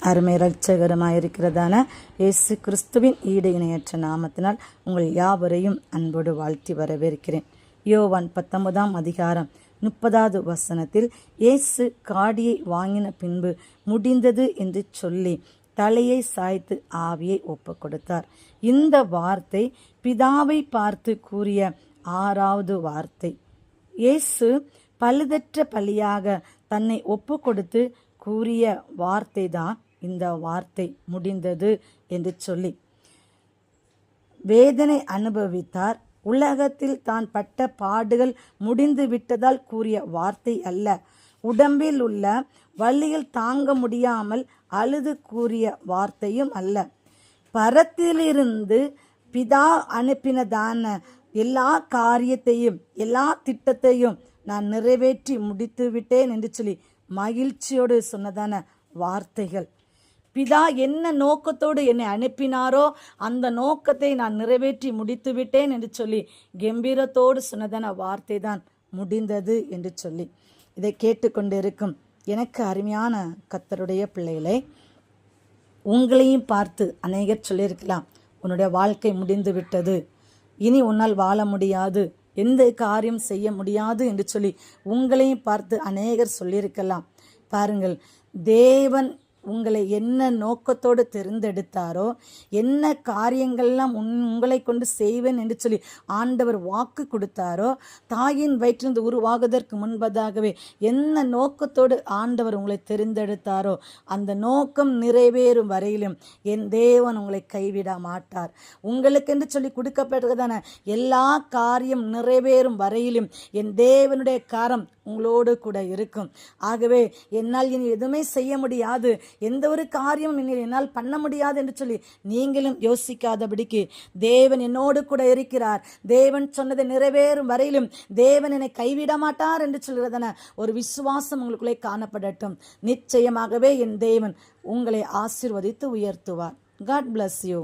அருமை இரட்சகரமாயிருக்கிறதான இயேசு கிறிஸ்துவின் ஈடு இணையற்ற நாமத்தினால் உங்கள் யாவரையும் அன்போடு வாழ்த்தி வரவேற்கிறேன். யோவான் 19 அதிகாரம் 30வது வசனத்தில், இயேசு காடியை வாங்கின பின்பு முடிந்தது என்று சொல்லி தலையை சாய்த்து ஆவியை ஒப்பு கொடுத்தார். இந்த வார்த்தை பிதாவை பார்த்து கூறிய 6வது வார்த்தை. இயேசு பழுதற்ற பலியாக தன்னை ஒப்பு கொடுத்து கூறிய வார்த்தை தான் இந்த வார்த்தை, முடிந்தது என்று சொல்லி. வேதனை அனுபவித்தார். உலகத்தில் தான் பட்ட பாடுகள் முடிந்து விட்டதால் கூறிய வார்த்தை அல்ல. உடம்பில் உள்ள வலியில் தாங்க முடியாமல் அழுது கூறிய வார்த்தையும் அல்ல. பரத்திலிருந்து பிதா அனுப்பினதான எல்லா காரியத்தையும் எல்லா திட்டத்தையும் நான் நிறைவேற்றி முடித்து விட்டேன் என்று சொல்லி மகிழ்ச்சியோடு சொன்னதான வார்த்தைகள். பிதா என்ன நோக்கத்தோடு என்னை அனுப்பினாரோ அந்த நோக்கத்தை நான் நிறைவேற்றி முடித்து விட்டேன் என்று சொல்லி கம்பீரத்தோடு சொன்னதான வார்த்தை தான் முடிந்தது என்று சொல்லி. இதை கேட்டுக்கொண்டு இருக்கும் எனக்கு அருமையான கர்த்தருடைய பிள்ளைகளை, உங்களையும் பார்த்து அநேகர் சொல்லியிருக்கலாம், உன்னுடைய வாழ்க்கை முடிந்து விட்டது, இனி உன்னால் வாழ முடியாது, எந்த காரியம் செய்ய முடியாது என்று சொல்லி உங்களையும் பார்த்து அநேகர் சொல்லியிருக்கலாம். பாருங்கள், தேவன் உங்களை என்ன நோக்கத்தோடு தெரிந்தெடுத்தாரோ, என்ன காரியங்கள்லாம் உங்களை கொண்டு செய்வேன் என்று சொல்லி ஆண்டவர் வாக்கு கொடுத்தாரோ, தாயின் வயிற்றிலிருந்து உருவாகுவதற்கு முன்பதாகவே என்ன நோக்கத்தோடு ஆண்டவர் உங்களை தெரிந்தெடுத்தாரோ அந்த நோக்கம் நிறைவேறும் வரையிலும் என் தேவன் உங்களை கைவிட மாட்டார். உங்களுக்கென்று சொல்லி கொடுக்கப்பட்டதான எல்லா காரியம் நிறைவேறும் வரையிலும் என் தேவனுடைய கரம் உங்களோடு கூட இருக்கும். ஆகவே என்னால் இனி எதுவுமே செய்ய முடியாது, எந்த ஒரு காரியமும் என்னால் பண்ண முடியாது என்று சொல்லி நீங்களும் யோசிக்காதபடிக்கு தேவன் என்னோடு கூட இருக்கிறார், தேவன் சொன்னதை நிறைவேறும் வரையிலும் தேவன் என்னை கைவிட மாட்டார் என்று சொல்கிறதான ஒரு விசுவாசம் உங்களுக்குள்ளே காணப்படட்டும். நிச்சயமாகவே என் தேவன் உங்களை ஆசீர்வதித்து உயர்த்துவார். God bless you.